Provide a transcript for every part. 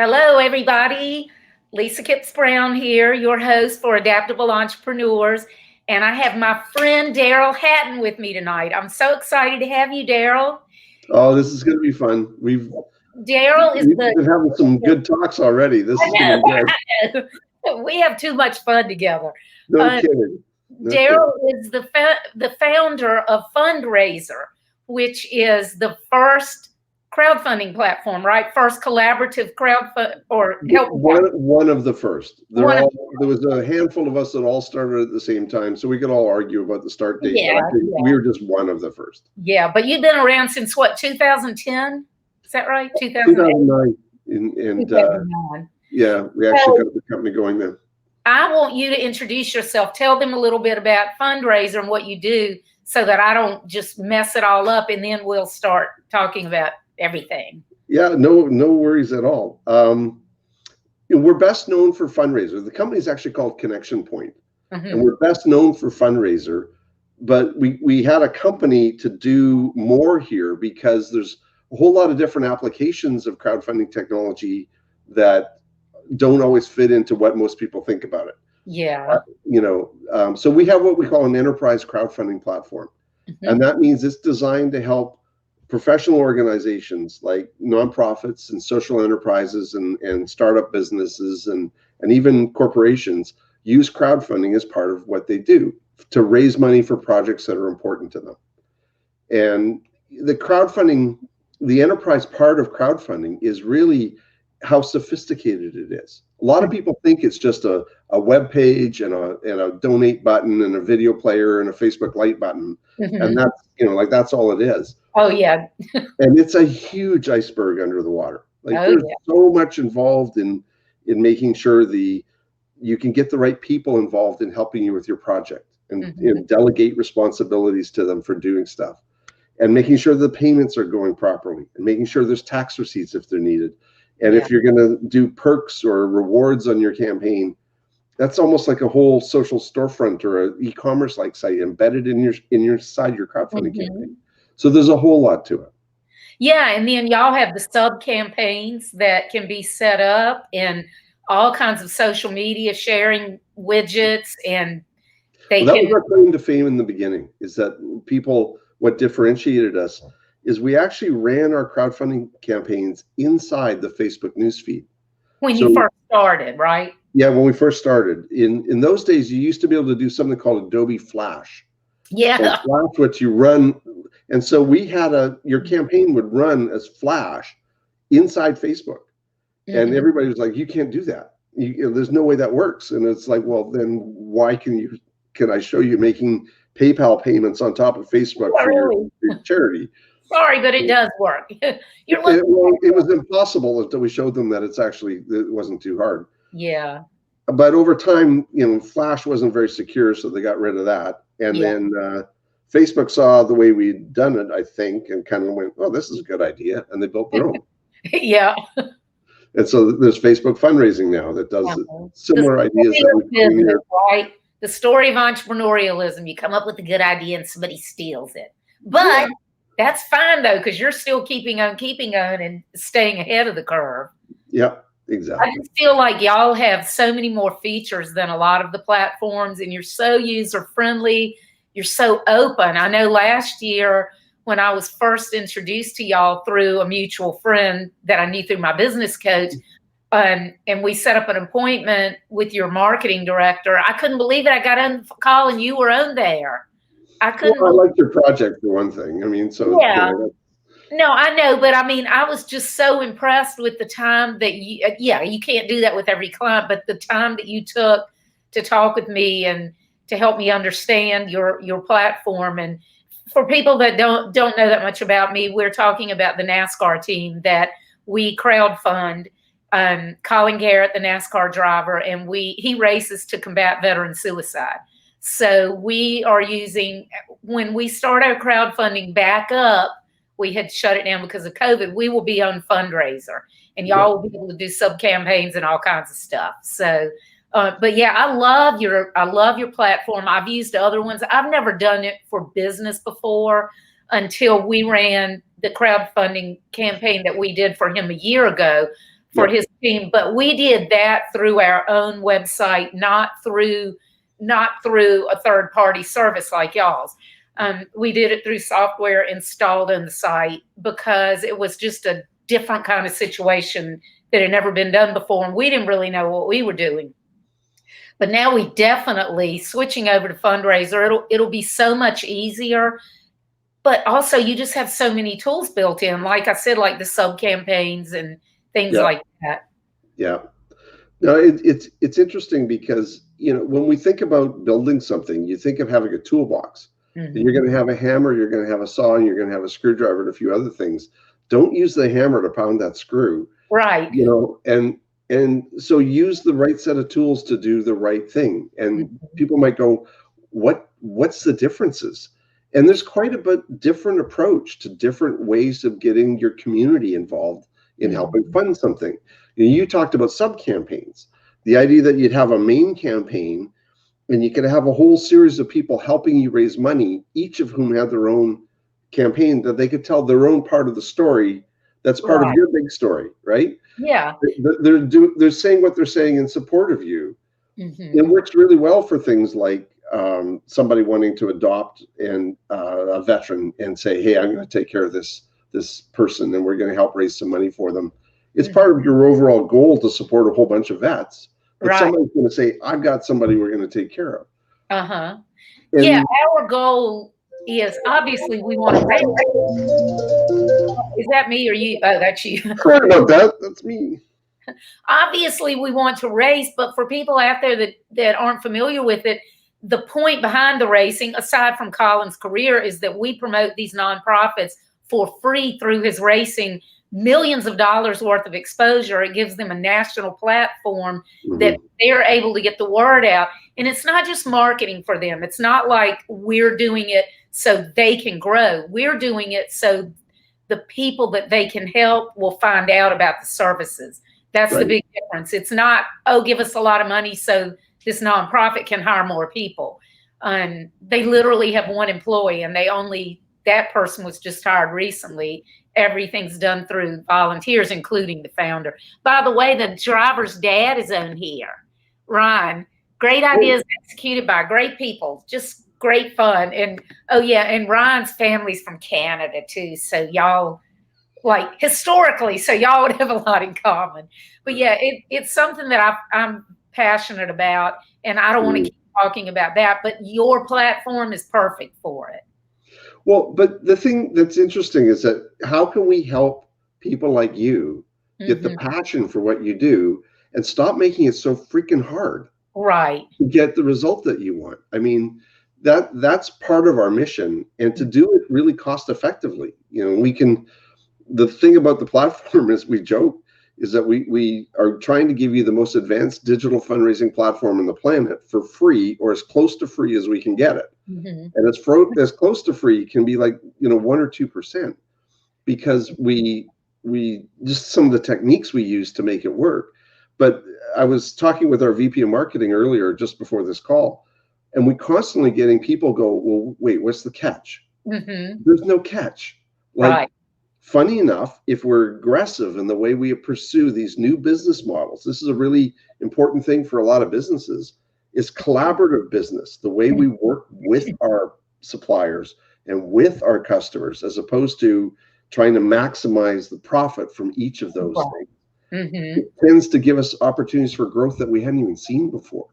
Hello, everybody. Lisa Kipps-Brown here, your host for Adaptable Entrepreneurs. And I have my friend Daryl Hatton with me tonight. I'm so excited to have you, Daryl. Oh, this is going to be fun. We've Daryl is been having some good talks already. This is going to be good. We have too much fun together. No kidding. Daryl is the founder of Fundraiser, which is the first crowdfunding platform, right? First collaborative crowdfund or help. One of the first. There was a handful of us that all started at the same time, so we could all argue about the start date. Yeah, but I think we were just one of the first. Yeah, but you've been around since what, 2010? Is that right? 2009. And 2009. Yeah, we actually got the company going then. I want you to introduce yourself. Tell them a little bit about Fundraiser and what you do so that I don't just mess it all up, and then we'll start talking about everything. Yeah, no worries at all. We're best known for Fundraiser. The company is actually called Connection Point, and we're best known for Fundraiser. But we had a company to do more here because there's a whole lot of different applications of crowdfunding technology that don't always fit into what most people think about it. Yeah. So we have what we call an enterprise crowdfunding platform, and that means it's designed to help professional organizations like nonprofits and social enterprises and startup businesses and even corporations use crowdfunding as part of what they do to raise money for projects that are important to them. And the crowdfunding, the enterprise part of crowdfunding is really how sophisticated it is. A lot of people think it's just a web page and a donate button and a video player and a Facebook Lite button. And that's, that's all it is. Oh, yeah. And it's a huge iceberg under the water. There's so much involved in making sure you can get the right people involved in helping you with your project and delegate responsibilities to them for doing stuff and making sure the payments are going properly and making sure there's tax receipts if they're needed. And if you're going to do perks or rewards on your campaign, that's almost like a whole social storefront or an e-commerce like site embedded in your crowdfunding campaign. So there's a whole lot to it. Yeah, and then y'all have the sub campaigns that can be set up and all kinds of social media sharing widgets, and that was our claim to fame in the beginning. Is that what differentiated us is we actually ran our crowdfunding campaigns inside the Facebook newsfeed. When you first started, right? Yeah, when we first started. In those days, you used to be able to do something called Adobe Flash. Yeah. And Flash, what you run. And so we had your campaign would run as Flash inside Facebook. And everybody was like, you can't do that. There's no way that works. And it's like, well, then why can I show you making PayPal payments on top of Facebook for your charity? Sorry, but it does work. It was impossible until we showed them that it wasn't too hard. Yeah. But over time, Flash wasn't very secure, so they got rid of that. And then Facebook saw the way we'd done it, I think, and kind of went, "Oh, this is a good idea," and they built their own. Yeah. And so there's Facebook fundraising now that does similar ideas. Right. The story of entrepreneurialism. You come up with a good idea and somebody steals it. But that's fine, though, because you're still keeping on and staying ahead of the curve. Yeah, exactly. I just feel like y'all have so many more features than a lot of the platforms, and you're so user-friendly. You're so open. I know last year when I was first introduced to y'all through a mutual friend that I knew through my business coach, and we set up an appointment with your marketing director, I couldn't believe it. I got on the call and you were on there. I couldn't. Well, I liked your project for one thing. I mean, so yeah. No, I know, but I mean, I was just so impressed with the time that you can't do that with every client, but the time that you took to talk with me and to help me understand your platform. And for people that don't know that much about me, we're talking about the NASCAR team that we crowdfund. Colin Garrett, the NASCAR driver, and he races to combat veteran suicide. So we are when we start our crowdfunding back up, we had shut it down because of COVID. We will be on Fundraiser, and y'all will be able to do sub campaigns and all kinds of stuff. So, but yeah, I love your platform. I've used other ones. I've never done it for business before until we ran the crowdfunding campaign that we did for him a year ago. for his team. But we did that through our own website, not through a third party service like y'all's. We did it through software installed in the site because it was just a different kind of situation that had never been done before, and we didn't really know what we were doing. But now we definitely switching over to Fundraiser. It'll be so much easier. But also, you just have so many tools built in, like I said, like the sub campaigns and things like that. Yeah. No, it's interesting because, you know, when we think about building something, you think of having a toolbox. Mm-hmm. You're going to have a hammer, you're going to have a saw, and you're going to have a screwdriver and a few other things. Don't use the hammer to pound that screw. Right. You know, and so use the right set of tools to do the right thing. And mm-hmm. people might go, what's the differences? And there's quite a bit different approach to different ways of getting your community involved in helping fund something. You talked about sub-campaigns. The idea that you'd have a main campaign and you could have a whole series of people helping you raise money, each of whom had their own campaign that they could tell their own part of the story that's part of your big story, right? Yeah. They're saying what they're saying in support of you. Mm-hmm. It works really well for things like somebody wanting to adopt a veteran and say, hey, I'm going to take care of this person and we're going to help raise some money for them. It's part of your overall goal to support a whole bunch of vets. But somebody's going to say, I've got somebody we're going to take care of. Uh-huh. Yeah, our goal is obviously we want to raise. Is that me or you? Oh, that's you. Sorry about that. That's me. Obviously, we want to race, but for people out there that aren't familiar with it, the point behind the racing, aside from Colin's career, is that we promote these nonprofits for free through his racing, millions of dollars worth of exposure. It gives them a national platform that they're able to get the word out. And it's not just marketing for them. It's not like we're doing it so they can grow. We're doing it so the people that they can help will find out about the services. That's the big difference. It's not, oh, give us a lot of money so this nonprofit can hire more people. They literally have one employee and that person was just hired recently. Everything's done through volunteers, including the founder. By the way, the driver's dad is on here. Ryan, great ideas executed by great people, just great fun. And and Ryan's family's from Canada too. So y'all, like historically, so y'all would have a lot in common. But yeah, it's something that I'm passionate about, and I don't want to keep talking about that, but your platform is perfect for it. Well, but the thing that's interesting is that how can we help people like you get the passion for what you do and stop making it so freaking hard to get the result that you want? I mean, that's part of our mission, and to do it really cost effectively. You know, the thing about the platform is we joke is that we are trying to give you the most advanced digital fundraising platform on the planet for free, or as close to free as we can get it. And as close to free can be like, 1 or 2%, because we just some of the techniques we use to make it work. But I was talking with our VP of marketing earlier, just before this call, and we constantly getting people go, well, wait, what's the catch? There's no catch. Funny enough, if we're aggressive in the way we pursue these new business models, this is a really important thing for a lot of businesses, is collaborative business, the way we work with our suppliers and with our customers, as opposed to trying to maximize the profit from each of those things. It tends to give us opportunities for growth that we hadn't even seen before.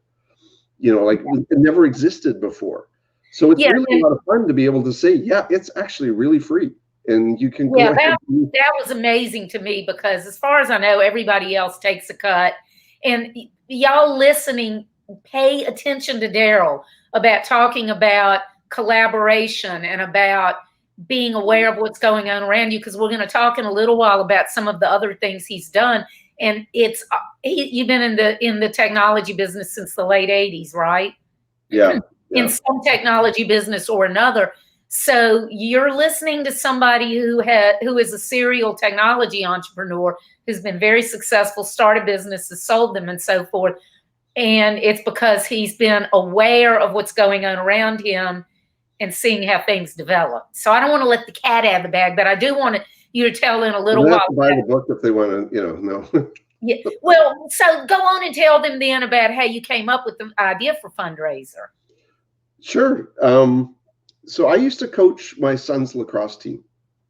It never existed before. So it's really a lot of fun to be able to say, yeah, it's actually really free. And you can go ahead. That was amazing to me, because as far as I know, everybody else takes a cut. And y'all listening, pay attention to Daryl about talking about collaboration and about being aware of what's going on around you, because we're going to talk in a little while about some of the other things he's done. And you've been in the technology business since the late 80s, right? Yeah. In some technology business or another. So you're listening to somebody who is a serial technology entrepreneur who's been very successful, started businesses, sold them, and so forth. And it's because he's been aware of what's going on around him and seeing how things develop. So I don't want to let the cat out of the bag, but I do want you to tell in a little while. Buy the book if they want to, no. Yeah. Well, so go on and tell them then about how you came up with the idea for Fundraiser. Sure. So I used to coach my son's lacrosse team.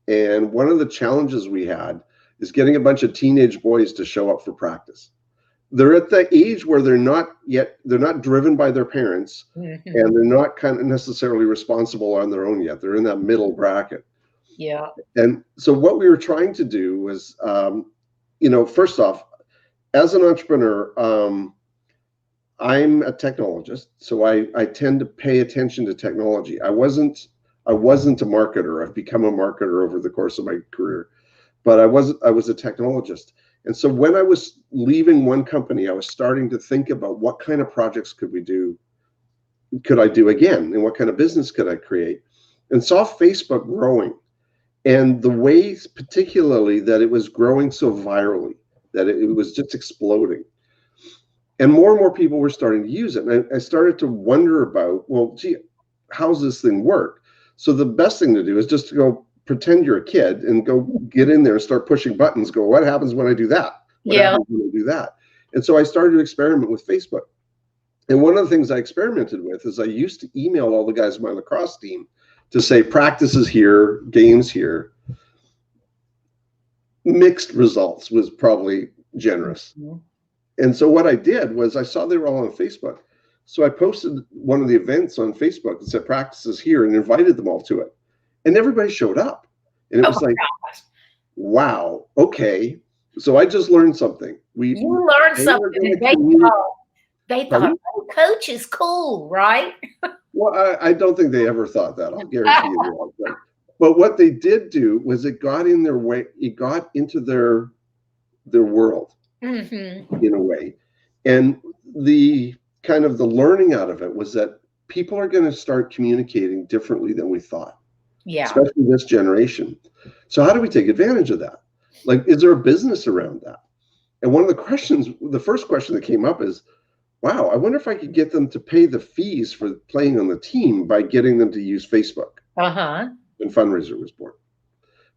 And one of the challenges we had is getting a bunch of teenage boys to show up for practice. They're at the age where they're not driven by their parents, and they're not kind of necessarily responsible on their own yet. They're in that middle bracket. Yeah. And so what we were trying to do was, first off, as an entrepreneur, I'm a technologist, so I tend to pay attention to technology. I wasn't a marketer. I've become a marketer over the course of my career, but I was a technologist. And so when I was leaving one company, I was starting to think about what kind of projects could I do again, and what kind of business could I create, and saw Facebook growing, and the ways particularly that it was growing so virally, that it was just exploding. And more people were starting to use it. And I started to wonder about, well, gee, how's this thing work? So the best thing to do is just to go pretend you're a kid and go get in there and start pushing buttons. Go, what happens when I do that? What happens when I do that? And so I started to experiment with Facebook. And one of the things I experimented with is I used to email all the guys on my lacrosse team to say, practices here, games here. Mixed results was probably generous. And so what I did was I saw they were all on Facebook. So I posted one of the events on Facebook and said, practices here, and invited them all to it. And everybody showed up. And it was like, wow, okay. So I just learned something. You learned something. They thought, oh, coach is cool, right? Well, I don't think they ever thought that. I'll guarantee you that. But what they did do was it got in their way. It got into their world in a way. And the kind of the learning out of it was that people are going to start communicating differently than we thought. Yeah. Especially this generation. So how do we take advantage of that? Like, is there a business around that? And one of the first question that came up is, wow, I wonder if I could get them to pay the fees for playing on the team by getting them to use Facebook. And Fundraiser was born.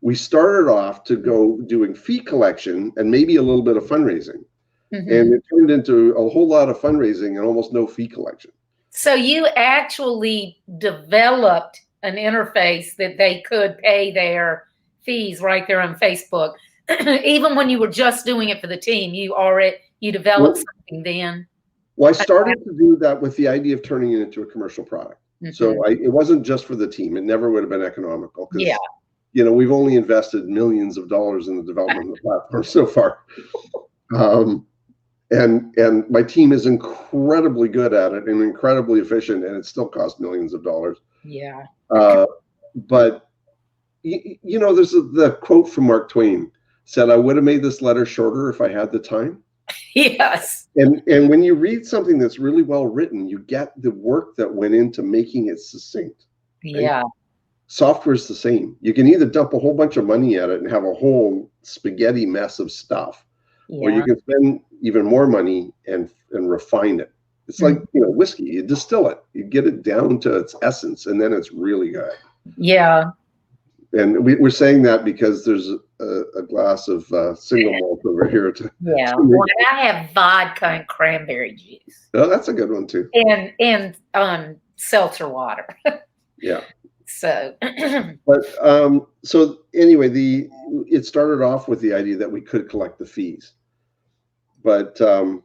We started off to go doing fee collection and maybe a little bit of fundraising. And it turned into a whole lot of fundraising and almost no fee collection. So you actually developed an interface that they could pay their fees right there on Facebook. Even when you were just doing it for the team, you developed something then. Well, I started to do that with the idea of turning it into a commercial product. So it wasn't just for the team. It never would have been economical. Yeah. We've only invested millions of dollars in the development of the platform so far. And my team is incredibly good at it and incredibly efficient, and it still costs millions of dollars. Yeah. But there's the quote from Mark Twain said, "I would have made this letter shorter if I had the time." Yes. And when you read something that's really well written, you get the work that went into making it succinct. Right? Yeah. Software is the same. You can either dump a whole bunch of money at it and have a whole spaghetti mess of stuff, or you can spend even more money and refine it. It's like, whiskey. You distill it, you get it down to its essence, and then it's really good. Yeah. And we're saying that because there's a glass of single malt over here. Well, I have vodka and cranberry juice. Oh, that's a good one too. And seltzer water. Yeah. So. But so anyway, it started off with the idea that we could collect the fees, but that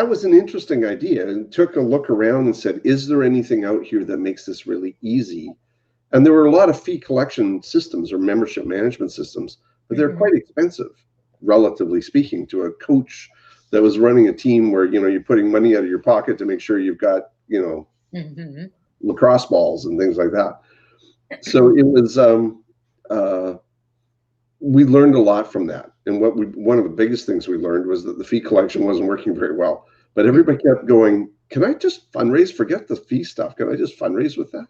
was an interesting idea, and took a look around and said, is there anything out here that makes this really easy? And there were a lot of fee collection systems or membership management systems, but they're quite expensive, relatively speaking, to a coach that was running a team where, you're putting money out of your pocket to make sure you've got, lacrosse balls and things like that. So it was, we learned a lot from that. And one of the biggest things we learned was that the fee collection wasn't working very well, but everybody kept going, can I just fundraise? Forget the fee stuff. Can I just fundraise with that?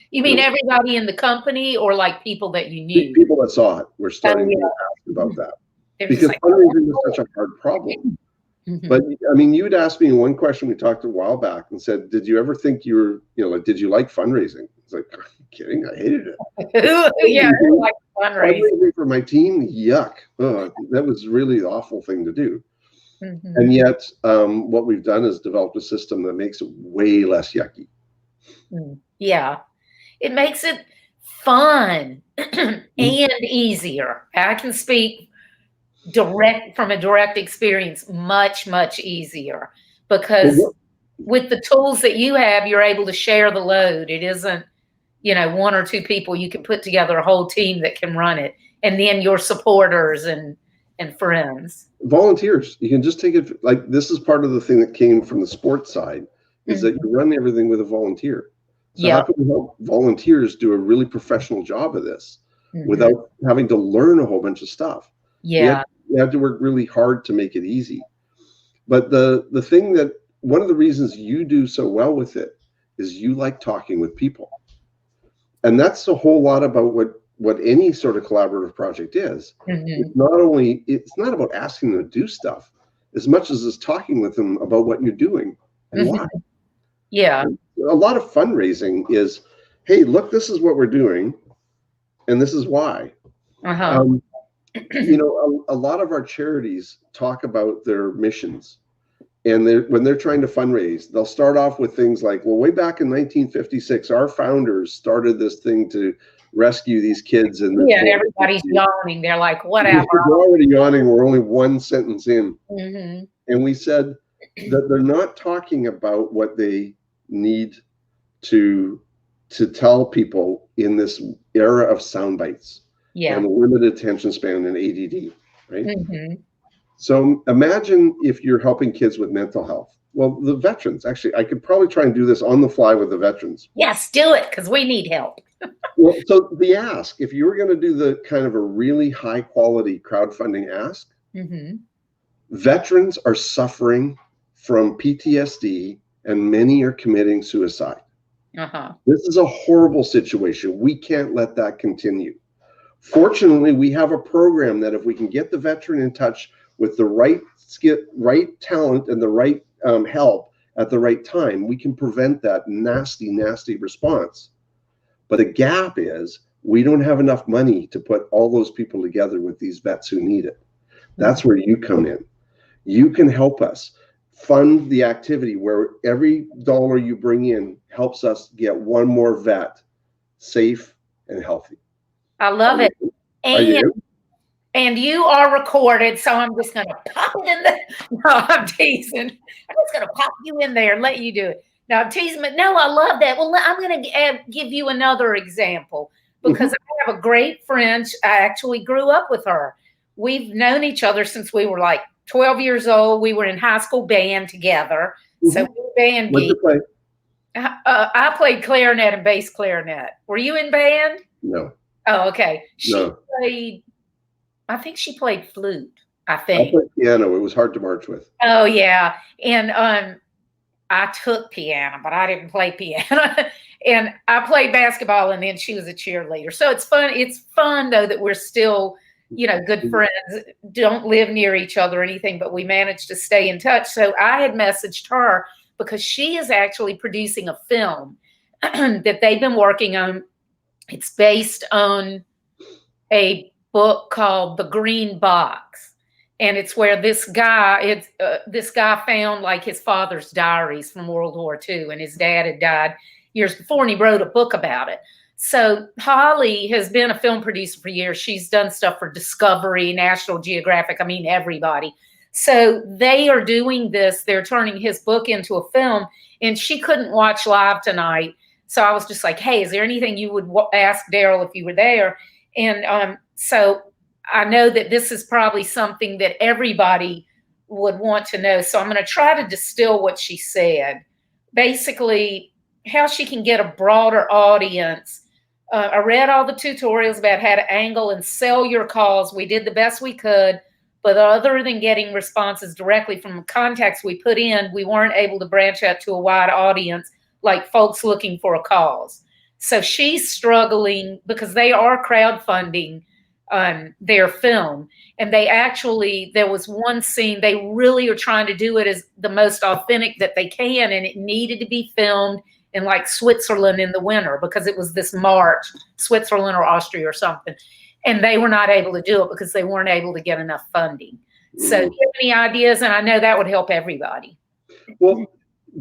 You mean everybody in the company, or like people that you knew? People that saw it were starting to ask about that. Because fundraising is such a hard problem. But I mean, you'd asked me one question we talked a while back and said, did you ever think did you like fundraising? It's like, are you kidding? I hated it. Yeah, like fundraising. Fundraising for my team, yuck. Oh, that was really the awful thing to do. Mm-hmm. And yet, what we've done is developed a system that makes it way less yucky. Yeah, it makes it fun and easier. I can speak from a direct experience, much easier, because with the tools that you have, you're able to share the load. It isn't, one or two people. You can put together a whole team that can run it, and then your supporters and friends. Volunteers. You can just take it, like, this is part of the thing that came from the sports side, is that you run everything with a volunteer. So how can we help volunteers do a really professional job of this without having to learn a whole bunch of stuff? Yeah. You have to work really hard to make it easy. But the thing that, one of the reasons you do so well with it is you like talking with people. And that's a whole lot about what any sort of collaborative project is. It's not about asking them to do stuff as much as it's talking with them about what you're doing and why. Yeah. A lot of fundraising is, hey, look, this is what we're doing, and this is why. A lot of our charities talk about their missions, and when they're trying to fundraise, they'll start off with things like, well, way back in 1956, our founders started this thing to rescue these kids. And everybody's yawning. They're like, whatever. We're already yawning. We're only one sentence in. And we said that they're not talking about what they need to tell people in this era of sound bites and limited attention span and ADD, right? So imagine if you're helping kids with mental health. Well, the veterans, actually, I could probably try and do this on the fly with the veterans. Yes, do it, because we need help. Well, so the ask, if you were going to do the kind of a really high quality crowdfunding ask, veterans are suffering from PTSD and many are committing suicide. This is a horrible situation. We can't let that continue. Fortunately, we have a program that if we can get the veteran in touch with the right skill, right talent, and the right help at the right time, we can prevent that nasty response. But the gap is we don't have enough money to put all those people together with these vets who need it. That's where you come in. You can help us fund the activity where every dollar you bring in helps us get one more vet safe and healthy. I love it. And you are recorded, so I'm just going to pop it in there. No, I'm teasing. I'm just going to pop you in there and let you do it. No, I'm teasing, but no, I love that. Well, I'm going to give you another example, because I have a great friend. I actually grew up with her. We've known each other since we were like 12 years old. We were in high school band together. So we were band geeks. What'd you play? I played clarinet and bass clarinet. Were you in band? No. Oh, okay. I think she played flute. I played piano. It was hard to march with. Oh, yeah. And I took piano, but I didn't play piano. And I played basketball, and then she was a cheerleader. So it's fun. It's fun, though, that we're still, good friends. Don't live near each other or anything, but we managed to stay in touch. So I had messaged her because she is actually producing a film that they've been working on. It's based on a book called The Green Box. And it's where this guy found like his father's diaries from World War II, and his dad had died years before, and he wrote a book about it. So Holly has been a film producer for years. She's done stuff for Discovery, National Geographic, everybody. So they are doing this. They're turning his book into a film, and she couldn't watch live tonight. So I was just like, hey, is there anything you would ask Daryl if you were there? And so I know that this is probably something that everybody would want to know. So I'm going to try to distill what she said. Basically, how she can get a broader audience. I read all the tutorials about how to angle and sell your calls. We did the best we could, but other than getting responses directly from the contacts we put in, we weren't able to branch out to a wide audience like folks looking for a cause. So she's struggling because they are crowdfunding their film. And there was one scene, they really are trying to do it as the most authentic that they can. And it needed to be filmed in like Switzerland in the winter because it was this March, Switzerland or Austria or something. And they were not able to do it because they weren't able to get enough funding. So do you have any ideas? And I know that would help everybody. Well,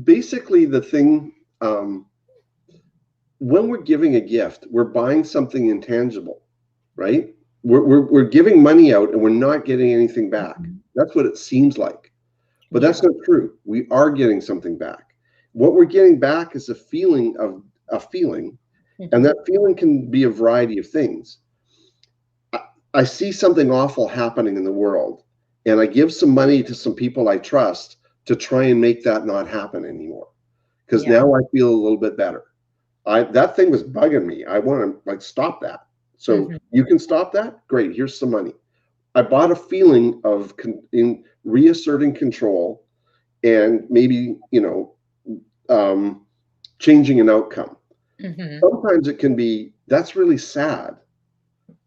basically the thing, when we're giving a gift, we're buying something intangible, right? We're giving money out and we're not getting anything back. That's what it seems like. But that's not true. We are getting something back. What we're getting back is a feeling of a feeling. And that feeling can be a variety of things. I see something awful happening in the world, and I give some money to some people I trust to try and make that not happen anymore. Because now I feel a little bit better. That thing was bugging me. I want to like stop that. So you can stop that? Great, here's some money. I bought a feeling of in reasserting control and maybe, changing an outcome. Sometimes it can be, that's really sad.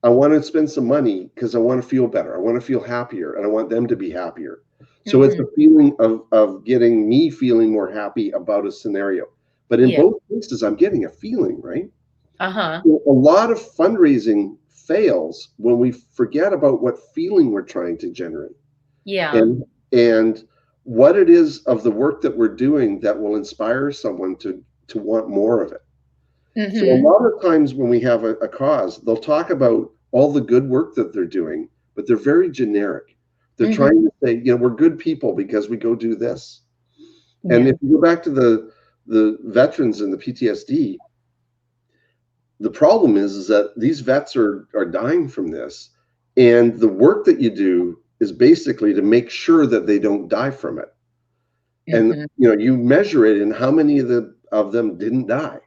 I want to spend some money because I want to feel better. I want to feel happier and I want them to be happier. So it's a feeling of getting me feeling more happy about a scenario. But in both cases, I'm getting a feeling, right? So a lot of fundraising fails when we forget about what feeling we're trying to generate. And what it is of the work that we're doing that will inspire someone to want more of it. So a lot of times when we have a cause, they'll talk about all the good work that they're doing, but they're very generic. They're trying to say, we're good people because we go do this. And if you go back to the veterans and the PTSD, the problem is that these vets are dying from this. And the work that you do is basically to make sure that they don't die from it. And, you measure it in how many of them didn't die.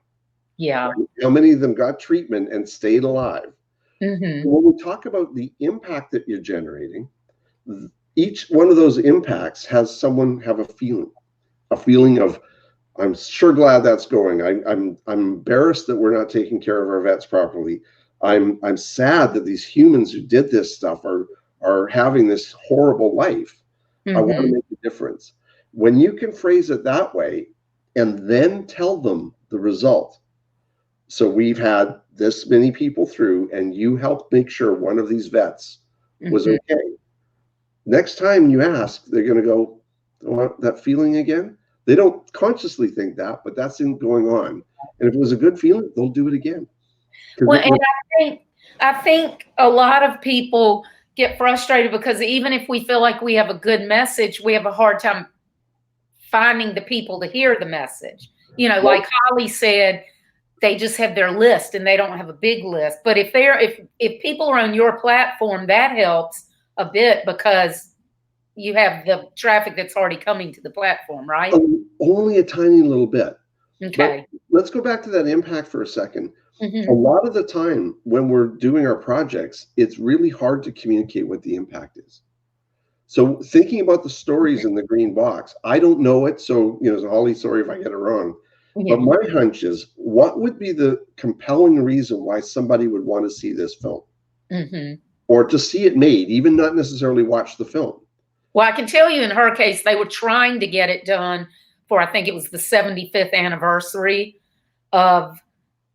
How many of them got treatment and stayed alive? When we talk about the impact that you're generating, each one of those impacts has someone have a feeling of, I'm sure glad that's going. I'm embarrassed that we're not taking care of our vets properly. I'm sad that these humans who did this stuff are having this horrible life. I want to make a difference. When you can phrase it that way and then tell them the result. So we've had this many people through, and you helped make sure one of these vets was okay. Next time you ask, they're going to go, want that feeling again? They don't consciously think that, but that's going on. And if it was a good feeling, they'll do it again. Well, and I think a lot of people get frustrated because even if we feel like we have a good message, we have a hard time finding the people to hear the message. Like Holly said, they just have their list and they don't have a big list. But if people are on your platform, that helps a bit because you have the traffic that's already coming to the platform, right? Only a tiny little bit. Okay. But let's go back to that impact for a second. A lot of the time when we're doing our projects, it's really hard to communicate what the impact is. So thinking about the stories in the green box, I don't know it. So, Holly, sorry if I get it wrong. But my hunch is, what would be the compelling reason why somebody would want to see this film? Or to see it made, even not necessarily watch the film? Well, I can tell you in her case, they were trying to get it done for, I think it was the 75th anniversary of,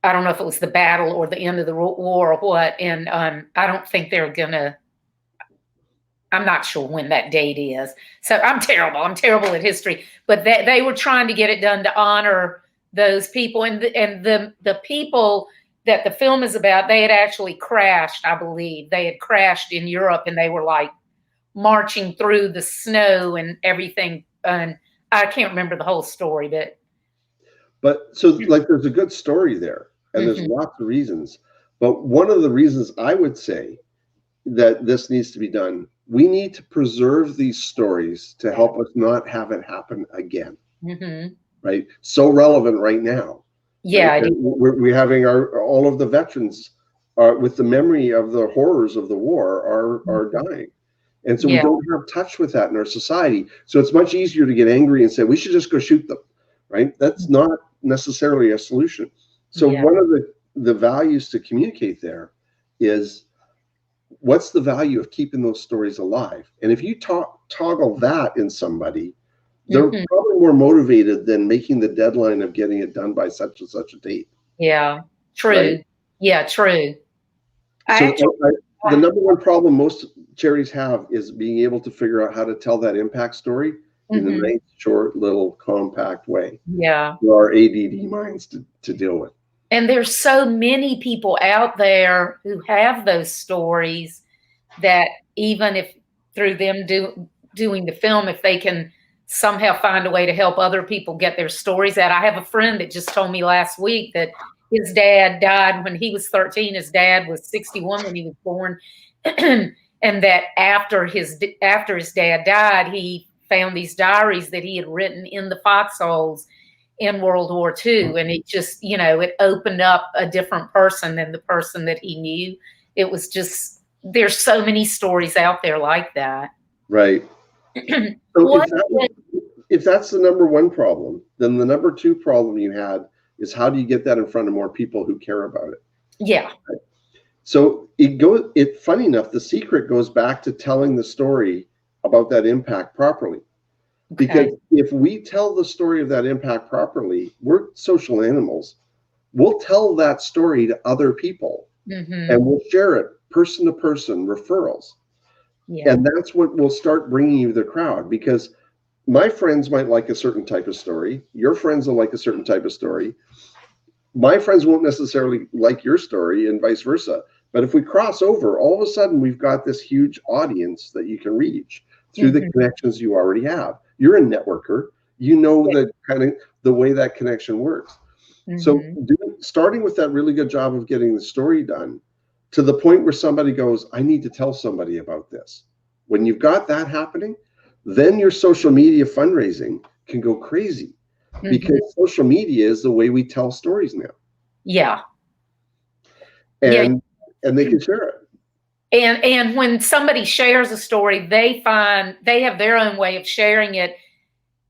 I don't know if it was the battle or the end of the war or what. And I don't think they're going to, I'm not sure when that date is. So I'm terrible at history. But they were trying to get it done to honor those people. And the people that the film is about, they had actually crashed, I believe. They had crashed in Europe and they were like marching through the snow and everything. And I can't remember the whole story, but so like there's a good story there and there's lots of reasons. But one of the reasons I would say that this needs to be done, we need to preserve these stories to help us not have it happen again. Right? So relevant right now. Yeah. Right? We're having all of the veterans with the memory of the horrors of the war are dying. And so we don't have touch with that in our society. So it's much easier to get angry and say, we should just go shoot them, right? That's not necessarily a solution. So one of the values to communicate there is, what's the value of keeping those stories alive? And if you toggle that in somebody, They're probably more motivated than making the deadline of getting it done by such and such a date. Yeah, true. Right? Yeah, true. So the number one problem most charities have is being able to figure out how to tell that impact story in a nice, short, little, compact way. Yeah. For our ADD minds to deal with. And there's so many people out there who have those stories that even if through them doing the film, if they can somehow find a way to help other people get their stories out. I have a friend that just told me last week that his dad died when he was 13. His dad was 61 when he was born. And that after his dad died, he found these diaries that he had written in the foxholes in World War II. And it just, it opened up a different person than the person that he knew. It was just, there's so many stories out there like that. Right. So if that's the number one problem, then the number two problem you had is how do you get that in front of more people who care about it? Yeah. Right? So funny enough, the secret goes back to telling the story about that impact properly. Okay. Because if we tell the story of that impact properly, we're social animals. We'll tell that story to other people and we'll share it person to person, referrals. Yeah. And that's what will start bringing you the crowd, because my friends might like a certain type of story. Your friends will like a certain type of story. My friends won't necessarily like your story and vice versa. But if we cross over, all of a sudden we've got this huge audience that you can reach through the connections you already have. You're a networker. You know the way that connection works. So starting with that really good job of getting the story done to the point where somebody goes, I need to tell somebody about this. When you've got that happening, then your social media fundraising can go crazy because social media is the way we tell stories now. Yeah. And they can share it. And when somebody shares a story, they have their own way of sharing it,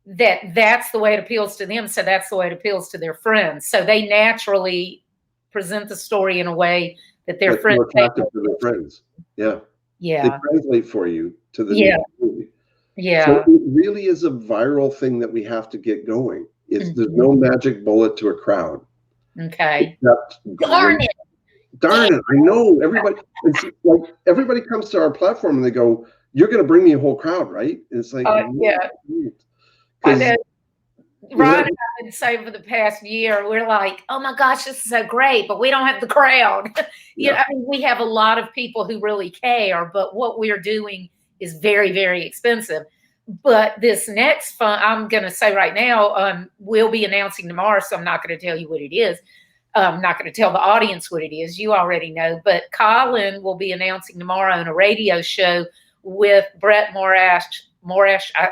that's the way it appeals to them. So that's the way it appeals to their friends. So they naturally present the story in a way that their friends more attractive to their friends. Yeah. Yeah. They translate for you to the new community. Yeah. So it really is a viral thing that we have to get going. There's no magic bullet to a crowd. Okay. Darn it. I know everybody comes to our platform and they go, you're going to bring me a whole crowd, right? And it's like, yeah. I know. Ryan and I've been saying for the past year, we're like, oh my gosh, this is so great, but we don't have the crowd. I mean, we have a lot of people who really care, but what we're doing is very, very expensive. But this next fund, I'm going to say right now, we'll be announcing tomorrow, so I'm not going to tell you what it is. I'm not going to tell the audience what it is. You already know. But Colin will be announcing tomorrow on a radio show with Brett Morash.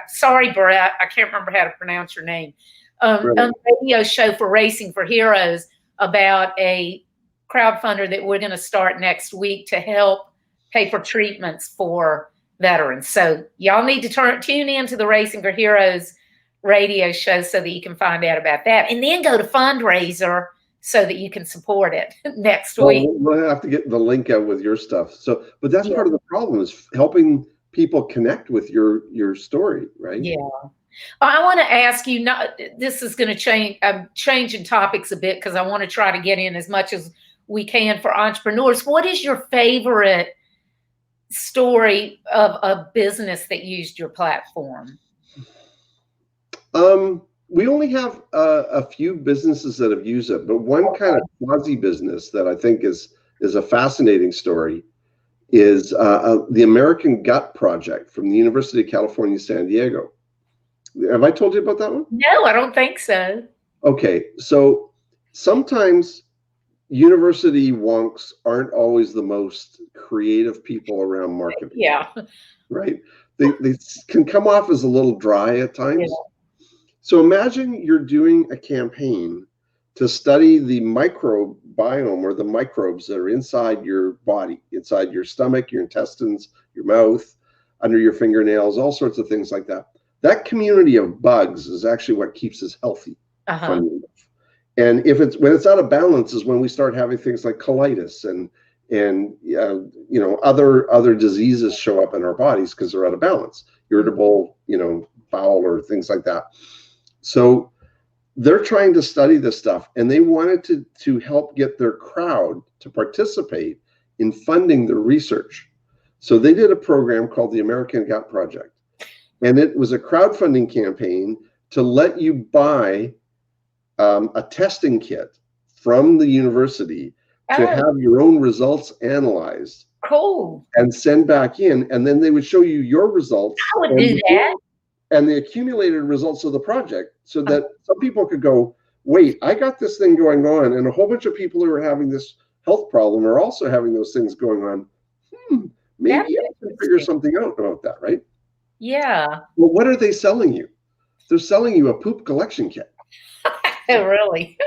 Sorry, Brett, I can't remember how to pronounce your name. On a radio show for Racing for Heroes about a crowdfunder that we're going to start next week to help pay for treatments for veterans. So y'all need to tune into the Racing for Heroes radio show so that you can find out about that. And then go to Fundraiser so that you can support it next week. We'll have to get the link out with your stuff. But that's part of the problem is helping people connect with your story, right? Yeah. I want to ask you, this is going to change, I'm changing topics a bit because I want to try to get in as much as we can for entrepreneurs. What is your favorite story of a business that used your platform? We only have a few businesses that have used it, but one kind of quasi business that I think is a fascinating story is the American Gut Project from the University of California, San Diego. Have I told you about that one? No, I don't think so. Okay, so sometimes university wonks aren't always the most creative people around marketing. Yeah. Right? They can come off as a little dry at times. Yeah. So imagine you're doing a campaign to study the microbiome or the microbes that are inside your body, inside your stomach, your intestines, your mouth, under your fingernails, all sorts of things like that. That community of bugs is actually what keeps us healthy. And when it's out of balance is when we start having things like colitis and other diseases show up in our bodies because they're out of balance. Irritable, foul or things like that. So they're trying to study this stuff, and they wanted to help get their crowd to participate in funding their research. So they did a program called the American Gut Project, and it was a crowdfunding campaign to let you buy a testing kit from the university to have your own results analyzed. Cool. And send back in, and then they would show you your results. I would do that. And the accumulated results of the project, so that some people could go, wait, I got this thing going on, and a whole bunch of people who are having this health problem are also having those things going on. Maybe I can figure something out about that, right? Yeah. Well, what are they selling you? They're selling you a poop collection kit. Really?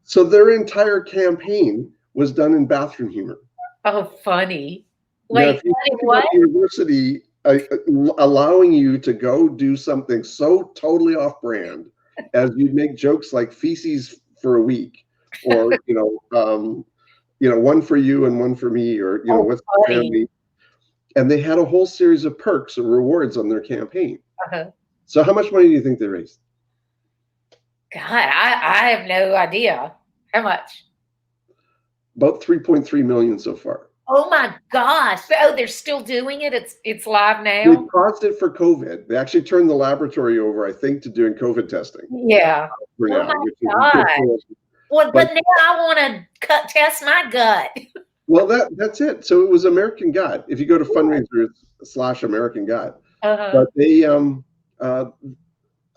So their entire campaign was done in bathroom humor. Oh, funny. Now, Wait, if you think what? about the university allowing you to go do something so totally off-brand as you'd make jokes like feces for a week, or one for you and one for me, or what's the family. And they had a whole series of perks or rewards on their campaign. So how much money do you think they raised? God, I have no idea. How much? About 3.3 million so far. Oh my gosh. Oh, they're still doing it? It's live now? They paused it for COVID. They actually turned the laboratory over, I think, to doing COVID testing. Yeah. For now, my God. Well, but now I want to test my gut. Well, that's it. So it was American Gut. If you go to Fundraiser/American Gut, but they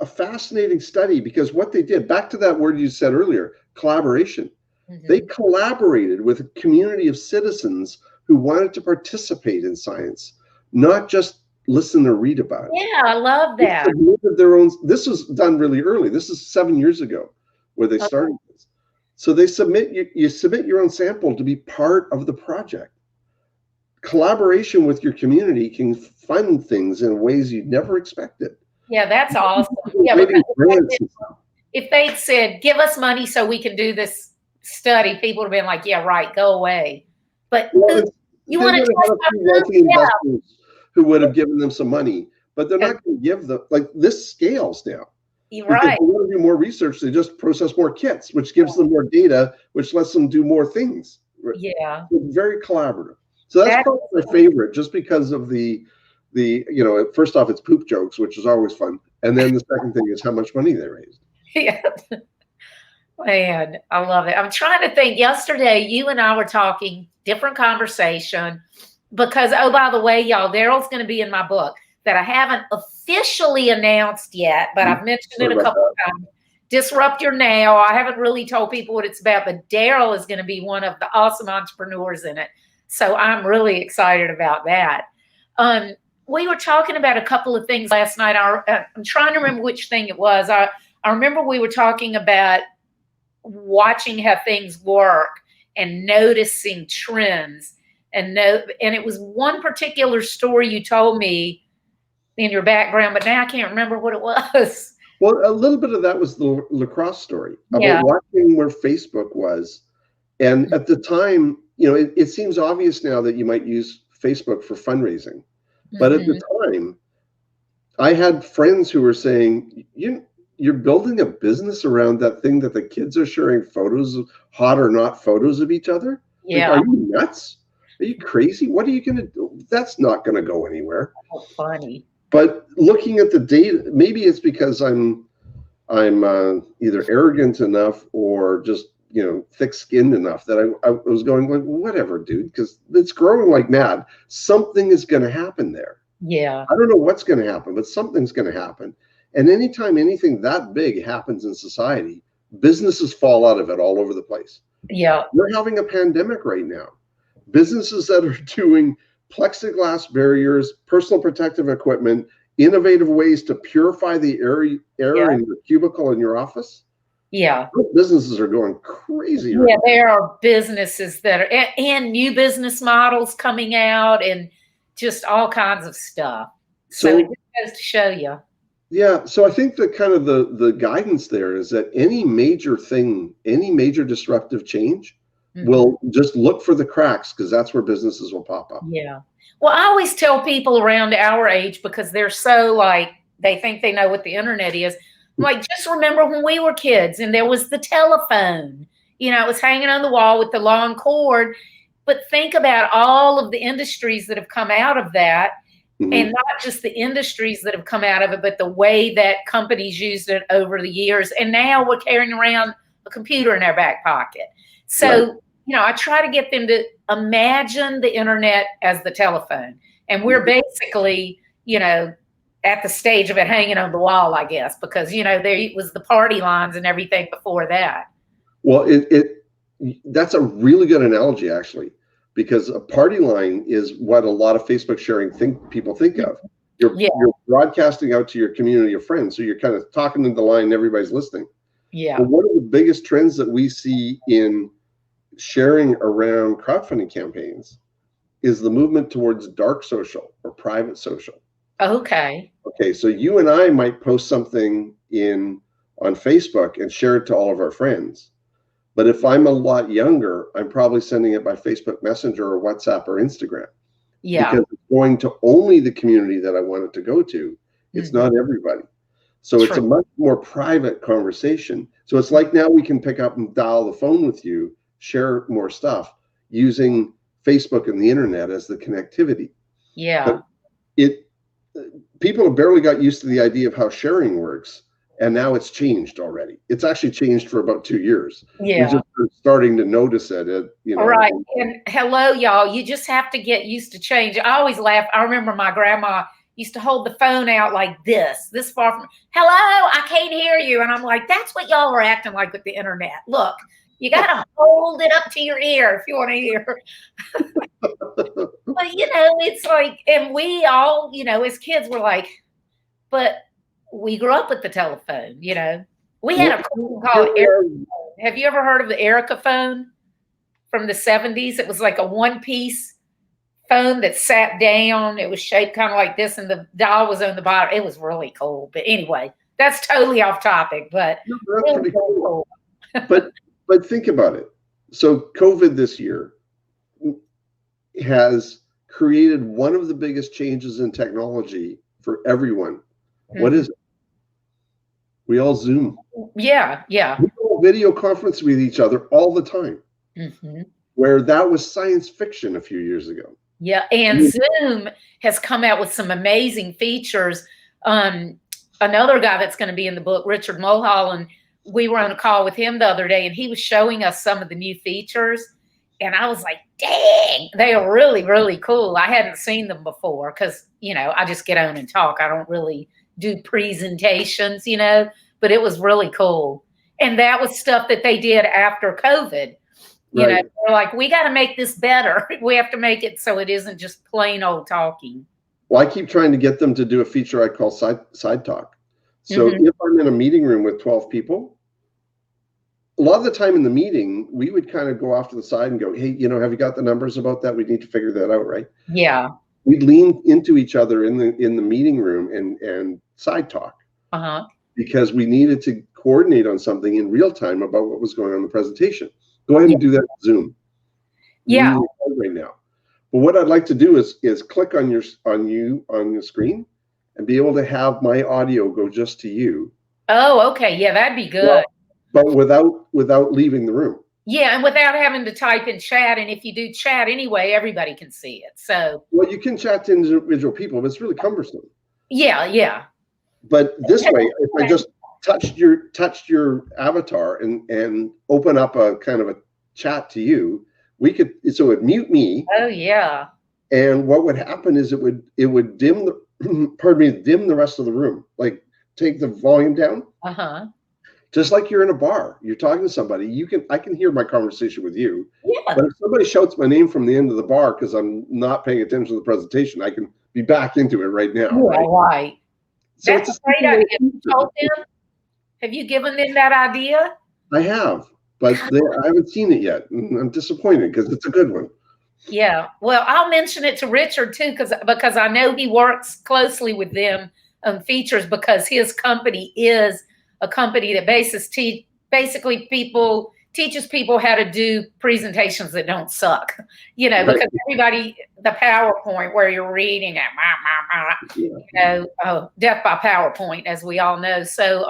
a fascinating study, because what they did, back to that word you said earlier, collaboration. They collaborated with a community of citizens who wanted to participate in science, not just listen or read about it. Yeah, I love that. They submitted their own. This was done really early. This is 7 years ago where they started this. So they you submit your own sample to be part of the project. Collaboration with your community can fund things in ways you'd never expected. Yeah, that's awesome. Yeah, if they'd said, give us money so we can do this study, people would have been like, yeah, right, go away. But you want to investors who would have given them some money, but they're not going to give them, like, this scales now. Right. They want to do more research, they just process more kits, which gives them more data, which lets them do more things. Yeah. It's very collaborative. So that's probably my favorite, just because of the first off, it's poop jokes, which is always fun. And then the second thing is how much money they raised. Yeah. Man, I love it. I'm trying to think. Yesterday, you and I were talking, different conversation, because, oh, by the way, y'all, Daryl's going to be in my book that I haven't officially announced yet, but I've mentioned it a couple of times. Disrupt Your Now. I haven't really told people what it's about, but Daryl is going to be one of the awesome entrepreneurs in it. So I'm really excited about that. We were talking about a couple of things last night. I'm trying to remember which thing it was. I remember we were talking about watching how things work and noticing trends, and it was one particular story you told me in your background, but now I can't remember what it was. Well, a little bit of that was the lacrosse story about watching where Facebook was. And at the time, it seems obvious now that you might use Facebook for fundraising. But at the time, I had friends who were saying, you're building a business around that thing that the kids are sharing photos of, hot or not photos of each other. Yeah. Like, are you nuts? Are you crazy? What are you going to do? That's not going to go anywhere. Oh, funny. But looking at the data, maybe it's because I'm either arrogant enough or just, thick-skinned enough that I was going like, whatever, dude, because it's growing like mad. Something is going to happen there. Yeah. I don't know what's going to happen, but something's going to happen. And anytime anything that big happens in society, businesses fall out of it all over the place. Yeah. We're having a pandemic right now. Businesses that are doing plexiglass barriers, personal protective equipment, innovative ways to purify the air in your cubicle in your office. Yeah. Those businesses are going crazy. Yeah, there are businesses that are, and new business models coming out, and just all kinds of stuff. So it just goes to show you. Yeah, so I think that kind of the guidance there is that any major thing, any major disruptive change will just look for the cracks, because that's where businesses will pop up. Yeah. Well, I always tell people around our age, because they're so like they think they know what the internet is. I'm like, just remember when we were kids and there was the telephone, it was hanging on the wall with the long cord. But think about all of the industries that have come out of that. Mm-hmm. And not just the industries that have come out of it, but the way that companies used it over the years. And now we're carrying around a computer in our back pocket. So, I try to get them to imagine the internet as the telephone. And we're basically, at the stage of it hanging on the wall, I guess, because, there was the party lines and everything before that. Well, that's a really good analogy, actually, because a party line is what a lot of Facebook sharing people think of. You're broadcasting out to your community of friends. So you're kind of talking to the line and everybody's listening. Yeah. But one of the biggest trends that we see in sharing around crowdfunding campaigns is the movement towards dark social or private social. Okay. Okay, so you and I might post something on Facebook and share it to all of our friends. But if I'm a lot younger, I'm probably sending it by Facebook Messenger or WhatsApp or Instagram. Yeah. Because it's going to only the community that I want it to go to. It's not everybody. So it's a much more private conversation. So it's like now we can pick up and dial the phone with you, share more stuff using Facebook and the internet as the connectivity. Yeah. But people have barely got used to the idea of how sharing works. And now it's changed already. It's actually changed for about 2 years. Yeah. We're just starting to notice it. Right. And hello, y'all. You just have to get used to change. I always laugh. I remember my grandma used to hold the phone out like this far from, hello, I can't hear you. And I'm like, that's what y'all are acting like with the internet. Look, you got to hold it up to your ear if you want to hear. But, it's like, and we all, as kids were like, but we grew up with the telephone, We had a phone called Erica. Have you ever heard of the Erica phone from the 70s? It was like a one-piece phone that sat down. It was shaped kind of like this, and the dial was on the bottom. It was really cool. But anyway, that's totally off topic. But that's pretty cool. But think about it. So COVID this year has created one of the biggest changes in technology for everyone. Mm-hmm. What is it? We all Zoom. Yeah. We all video conference with each other all the time. Mm-hmm. Where that was science fiction a few years ago. Yeah, and Zoom has come out with some amazing features. Another guy that's going to be in the book, Richard Mulholland, we were on a call with him the other day, and he was showing us some of the new features. And I was like, dang, they are really, really cool. I hadn't seen them before because, I just get on and talk. I don't really do presentations, but it was really cool. And that was stuff that they did after COVID. They're like, we got to make this better. We have to make it so it isn't just plain old talking. Well, I keep trying to get them to do a feature I call side talk. So if I'm in a meeting room with 12 people, a lot of the time in the meeting, we would kind of go off to the side and go, hey, have you got the numbers about that? We need to figure that out, right? Yeah. We'd lean into each other in the meeting room and side talk. Because we needed to coordinate on something in real time about what was going on in the presentation. Go ahead and do that on Zoom. Yeah. Right now. But what I'd like to do is click on your screen and be able to have my audio go just to you. Oh, okay. Yeah, that'd be good. But without leaving the room. Yeah, and without having to type in chat. And if you do chat anyway, everybody can see it. So. Well, you can chat to individual people, but it's really cumbersome. Yeah. But this way, if I just touched your avatar and open up a kind of a chat to you, it would mute me. Oh yeah. And what would happen is it would dim the rest of the room, like take the volume down. Just like you're in a bar, you're talking to somebody. I can hear my conversation with you. Yeah. But if somebody shouts my name from the end of the bar because I'm not paying attention to the presentation, I can be back into it right now. Yeah, right. So that's a great idea. Have you told them? Have you given them that idea? I have, but I haven't seen it yet. I'm disappointed because it's a good one. Yeah. Well, I'll mention it to Richard too, because I know he works closely with them on features because his company is a company that basically people teaches people how to do presentations that don't suck, Right. because everybody, the PowerPoint where you're reading it, death by PowerPoint, as we all know. So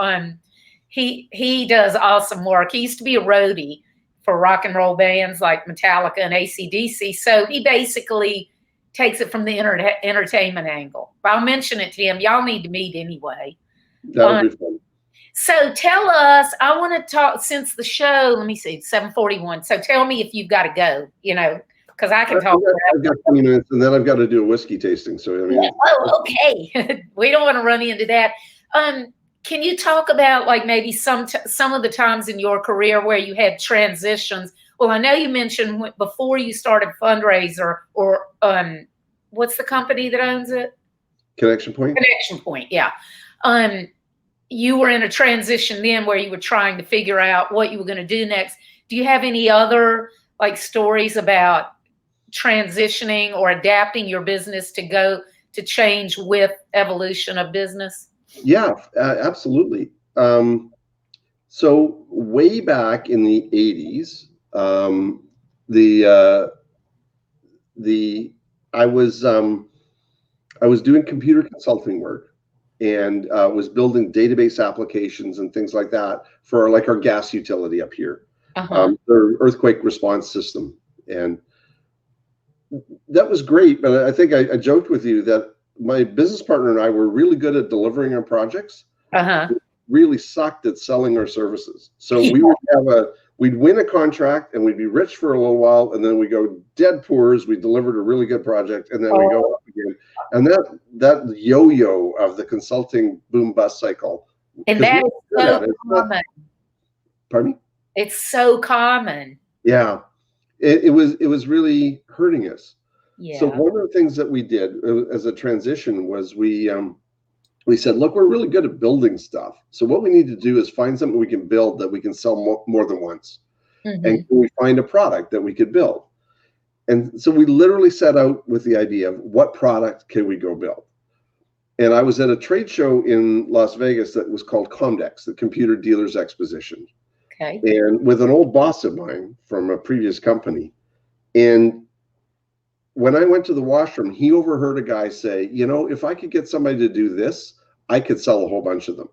he does awesome work. He used to be a roadie for rock and roll bands like Metallica and AC/DC. So he basically takes it from the entertainment angle. But I'll mention it to him. Y'all need to meet anyway. That'll be fun. So tell us, I want to talk, since the show, let me see, 7:41. So tell me if you've got to go, because I can talk. I've got 20 minutes, and then I've got to do a whiskey tasting. So, okay. We don't want to run into that. Can you talk about like maybe some of the times in your career where you had transitions? Well, I know you mentioned before you started Fundraiser, or what's the company that owns it? Connection Point. Connection Point, yeah. You were in a transition then where you were trying to figure out what you were going to do next. Do you have any other like stories about transitioning or adapting your business to change with evolution of business? Yeah, absolutely. So way back in the 80s, I was doing computer consulting work, and was building database applications and things like that for like our gas utility up here, their earthquake response system. And that was great. But I think I joked with you that my business partner and I were really good at delivering our projects. We really sucked at selling our services. So we'd win a contract and we'd be rich for a little while, and then we go dead poor as we delivered a really good project, and then we go up again. And that yo-yo of the consulting boom bust cycle. And that is so common. Pardon me? It's so common. Yeah. It was really hurting us. Yeah. So one of the things that we did as a transition was we said, look, we're really good at building stuff. So what we need to do is find something we can build that we can sell more than once. And can we find a product that we could build? And so we literally set out with the idea of what product can we go build? And I was at a trade show in Las Vegas that was called Comdex, the Computer Dealers Exposition. Okay. And with an old boss of mine from a previous company. And when I went to the washroom, he overheard a guy say, if I could get somebody to do this, I could sell a whole bunch of them.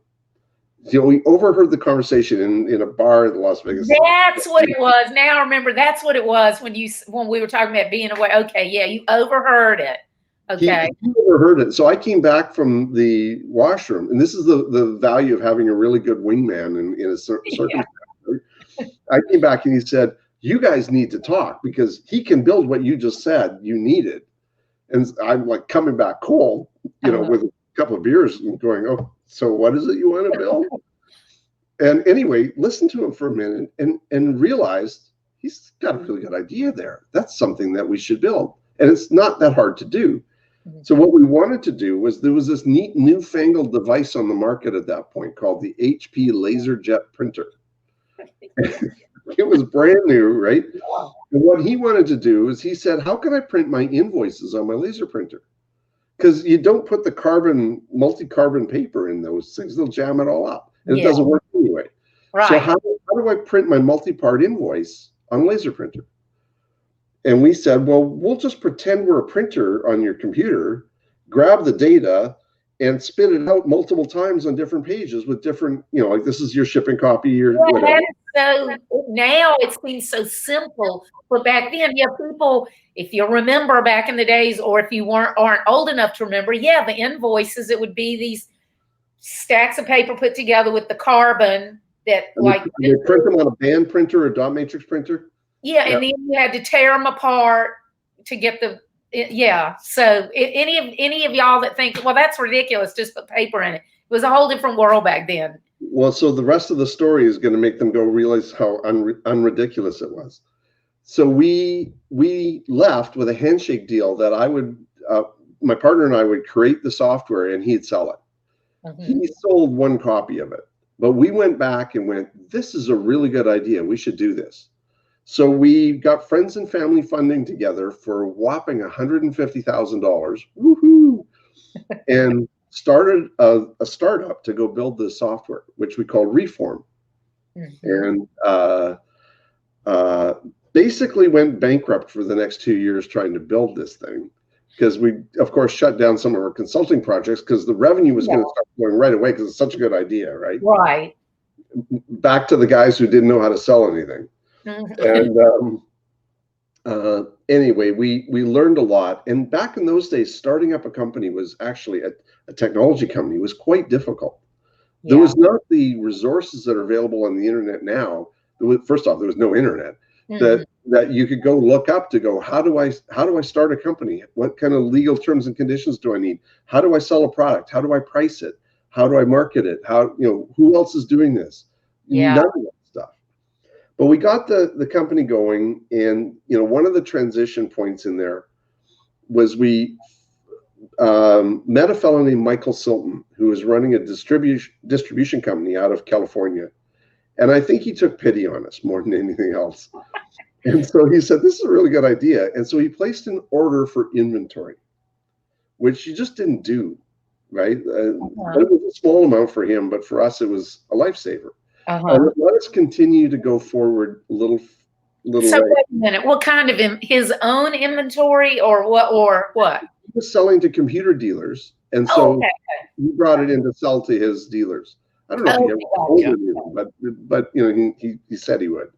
We overheard the conversation in a bar in Las Vegas. That's what it was. Now I remember, that's what it was when we were talking about being away. Okay, yeah, you overheard it. Okay. He overheard it. So I came back from the washroom, and this is the value of having a really good wingman in a circumstance. Yeah. I came back and he said, you guys need to talk because he can build what you just said you needed. And I'm like coming back cold, with a couple of beers and going, oh, so what is it you want to build? And anyway, listened to him for a minute and realized he's got a really good idea there. That's something that we should build. And it's not that hard to do. So what we wanted to do was, there was this neat newfangled device on the market at that point called the HP LaserJet printer. It was brand new, right? And what he wanted to do is, he said, how can I print my invoice on my laser printer? Because you don't put the multi-carbon paper in those things. They'll jam it all up. And it doesn't work anyway. Right. So how do I print my multi-part invoice on a laser printer? And we said, well, we'll just pretend we're a printer on your computer, grab the data, and spit it out multiple times on different pages with different, like this is your shipping copy or whatever. So now it seems so simple, but back then, people, if you remember back in the days, or if you aren't old enough to remember, the invoices, it would be these stacks of paper put together with the carbon that you print them on a band printer or a dot matrix printer. Yeah, and then you had to tear them apart to get the. So any of y'all that think, well, that's ridiculous, just put paper in it. It was a whole different world back then. Well, so the rest of the story is going to make them go realize how unridiculous it was. So we left with a handshake deal that I would, my partner and I would create the software and he'd sell it. He sold one copy of it, but we went back and went, this is a really good idea. We should do this. So we got friends and family funding together for a whopping $150,000. Woohoo! And started a startup to go build this software, which we called Reform. And basically went bankrupt for the next 2 years trying to build this thing, because we, of course, shut down some of our consulting projects because the revenue was going to start going right away because it's such a good idea, right? Right. Back to the guys who didn't know how to sell anything. And anyway, we learned a lot. And back in those days, starting up a company was actually a technology company was quite difficult. There was not the resources that are available on the internet now. First off, there was no internet that you could go look up to go, how do I start a company? What kind of legal terms and conditions do I need? How do I sell a product? How do I price it? How do I market it? Who else is doing this? None of that stuff. But we got the company going, and one of the transition points in there was we met a fellow named Michael Silton, who was running a distribution company out of California. And I think he took pity on us more than anything else. And so he said, this is a really good idea. And so he placed an order for inventory, which he just didn't do, right? It was a small amount for him, but for us, it was a lifesaver. And let us continue to go forward a little So way. wait a minute, what kind of his own inventory or what? He was selling to computer dealers, and so he brought it in to sell to his dealers. I don't know if he ever told them, but he said he would.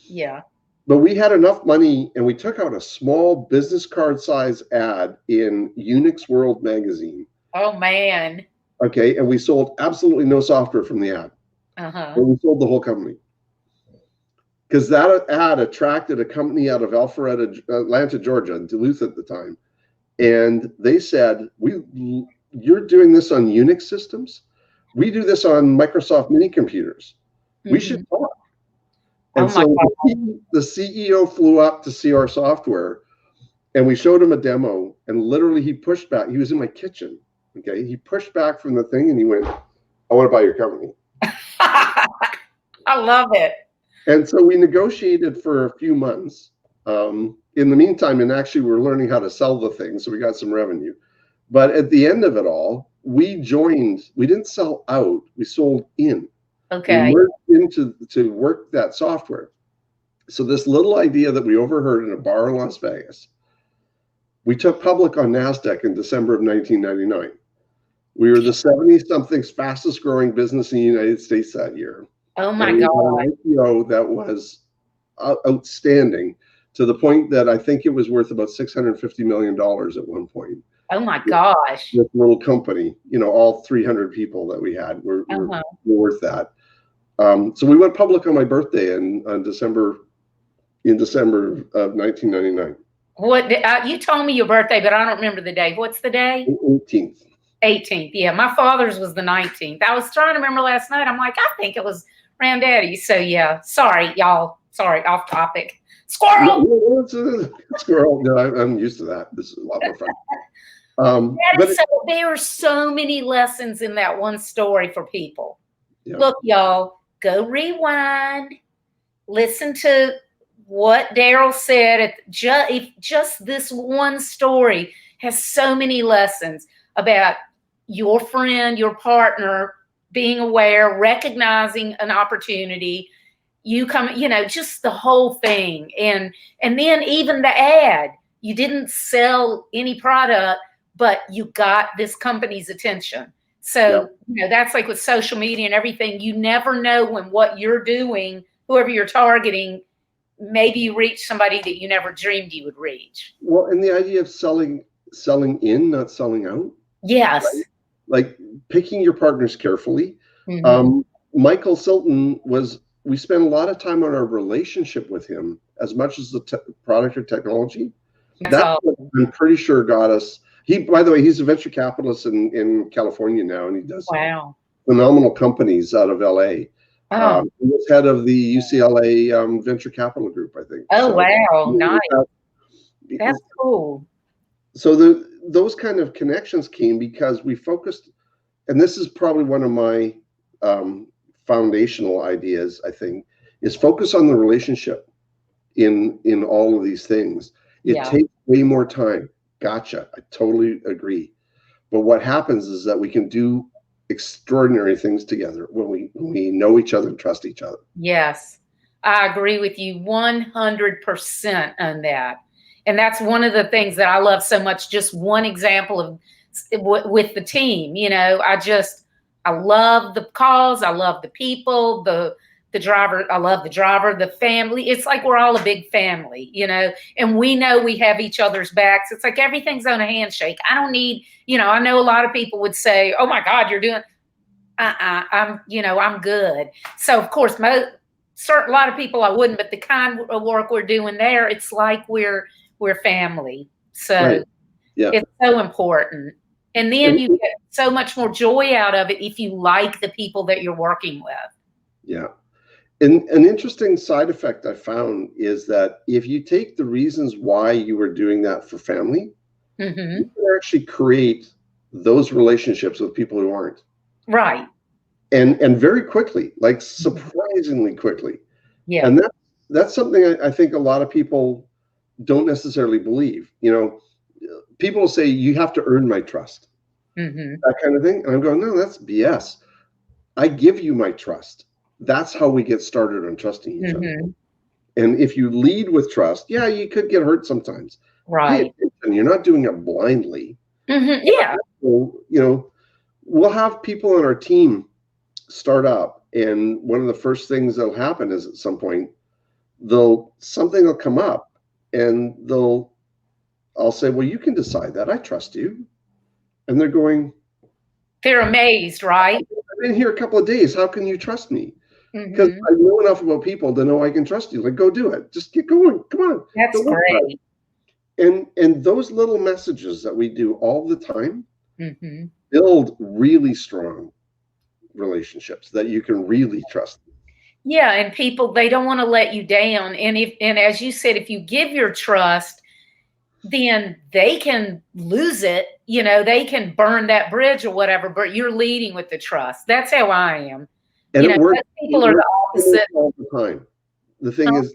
Yeah. But we had enough money, and we took out a small business card size ad in Unix World magazine. Oh man. Okay, and we sold absolutely no software from the ad. And we sold the whole company. Because that ad attracted a company out of Atlanta, Georgia, Duluth at the time. And they said, you're doing this on Unix systems? We do this on Microsoft mini computers. We should talk. And so the CEO flew up to see our software, and we showed him a demo, and literally he pushed back. He was in my kitchen. Okay. He pushed back from the thing and he went, I want to buy your company. I love it. And so we negotiated for a few months. In the meantime, and actually we're learning how to sell the thing, so we got some revenue. But at the end of it all, we didn't sell out, we sold in. Okay. We worked to work that software. So this little idea that we overheard in a bar in Las Vegas, we took public on NASDAQ in December of 1999. We were the 70-something's fastest growing business in the United States that year. Oh my God. An IPO that was outstanding, to the point that I think it was worth about $650 million at one point. Oh my gosh. This little company, all 300 people that we had were worth that. So we went public on my birthday in December of 1999. What you told me your birthday, but I don't remember the day. What's the day? 18th. 18th. Yeah, my father's was the 19th. I was trying to remember last night. I'm like, I think it was Granddaddy's. So yeah, sorry, y'all. Sorry, off topic. Squirrel. Squirrel. No, I'm used to that. This is a lot more fun. There are so many lessons in that one story for people. Yeah. Look, y'all, go rewind, listen to what Daryl said. If just this one story has so many lessons about your friend, your partner being aware, recognizing an opportunity. You come, just the whole thing. And then even the ad, you didn't sell any product, but you got this company's attention. So, that's like with social media and everything. You never know when what you're doing, whoever you're targeting, maybe you reach somebody that you never dreamed you would reach. Well, and the idea of selling in, not selling out. Yes. Right? Like picking your partners carefully. Michael Silton we spent a lot of time on our relationship with him as much as the product or technology. That's what I'm pretty sure got us. By the way, he's a venture capitalist in California now, and he does phenomenal companies out of LA. He was head of the UCLA venture capital group, I think. Oh, so, wow. Nice. That's cool. So those kind of connections came because we focused, and this is probably one of my foundational ideas, I think, is focus on the relationship in all of these things. It takes way more time. Gotcha. I totally agree. But what happens is that we can do extraordinary things together when we know each other and trust each other. Yes. I agree with you 100% on that. And that's one of the things that I love so much. Just one example of with the team, I love the calls. I love the people, the driver. I love the driver, the family. It's like we're all a big family, and we know we have each other's backs. It's like everything's on a handshake. I don't need, I know a lot of people would say, oh my God, you're doing, I'm good. So of course, a lot of people I wouldn't, but the kind of work we're doing there, it's like we're family. So Right. Yeah. It's so important. And then you get so much more joy out of it if you like the people that you're working with. Yeah. And an interesting side effect I found is that if you take the reasons why you were doing that for family, you can actually create those relationships with people who aren't. Right. And very quickly, like surprisingly quickly. Yeah. And that's something I think a lot of people don't necessarily believe. People will say, you have to earn my trust, that kind of thing. And I'm going, no, that's BS. I give you my trust. That's how we get started on trusting each other. And if you lead with trust, yeah, you could get hurt sometimes. Right. And you're not doing it blindly. Yeah. So, we'll have people on our team start up. And one of the first things that'll happen is at some point, something will come up and I'll say, well, you can decide that. I trust you. And they're amazed, right? I've been here a couple of days. How can you trust me? Because I know enough about people to know I can trust you. Like, go do it. Just get going. Come on. That's great. And those little messages that we do all the time build really strong relationships that you can really trust. Yeah, and people, they don't want to let you down. And as you said, if you give your trust, then they can lose it. They can burn that bridge or whatever, but you're leading with the trust. That's how I am. And it works. People are the opposite all the time. The thing is,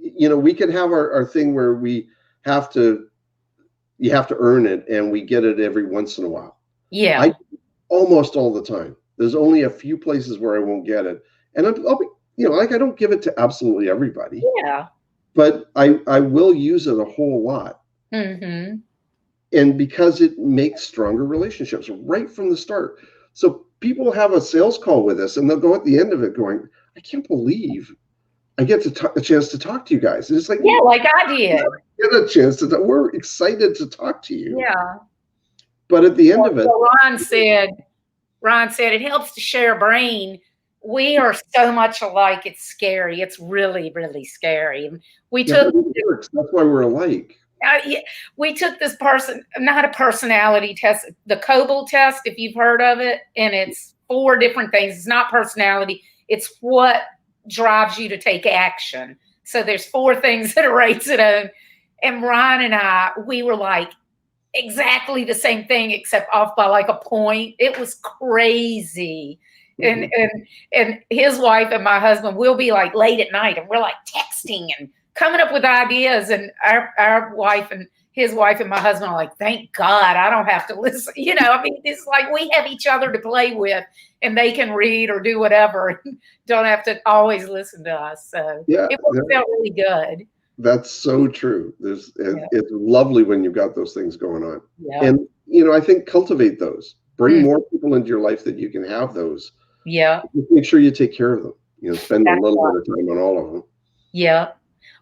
we can have our thing where you have to earn it, and we get it every once in a while. Yeah. Almost all the time. There's only a few places where I won't get it. And I'll be, I don't give it to absolutely everybody. Yeah. But I will use it a whole lot. And because it makes stronger relationships right from the start. So people have a sales call with us and they'll go at the end of it going, I can't believe I get a chance to talk to you guys. And it's like, yeah, like I did. Get a chance to talk. We're excited to talk to you. Yeah. But at the end of it. Ron said, it helps to share a brain. We are so much alike. It's scary. It's really, really scary. That's why we're alike. We took this not a personality test, the Coble test, if you've heard of it. And it's 4 different things. It's not personality. It's what drives you to take action. So there's 4 things that it rates it on. And Ron and we were like exactly the same thing, except off by like a point. It was crazy. And his wife and my husband will be like late at night and we're like texting and coming up with ideas, and our wife and his wife and my husband are like, thank God I don't have to listen. It's like we have each other to play with, and they can read or do whatever, and don't have to always listen to us. So it felt really good. That's so true. It's lovely when you've got those things going on. Yeah. And, I think cultivate those. Bring more people into your life that you can have those. Yeah. Just make sure you take care of them. Spend a little bit of time on all of them. Yeah.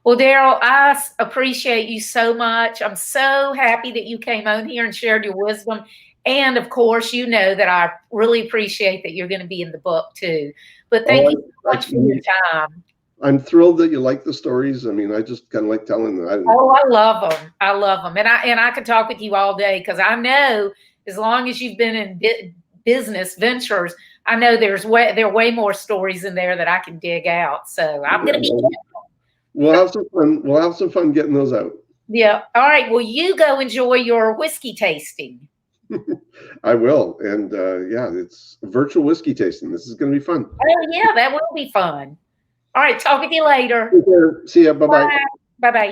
Well, Daryl, I appreciate you so much. I'm so happy that you came on here and shared your wisdom. And of course, that I really appreciate that you're going to be in the book too. But thank you so much for your time. I'm thrilled that you like the stories. I mean, I just kind of like telling them. I love them. I love them. And I could talk with you all day, because I know as long as you've been in business ventures, I know there are way more stories in there that I can dig out. So I'm going to be careful. We'll have some fun. We'll have some fun getting those out. Yeah. All right. Well, you go enjoy your whiskey tasting. I will. And it's virtual whiskey tasting. This is going to be fun. Oh, yeah, that will be fun. All right. Talk with you later. See ya. Bye-bye. Bye-bye.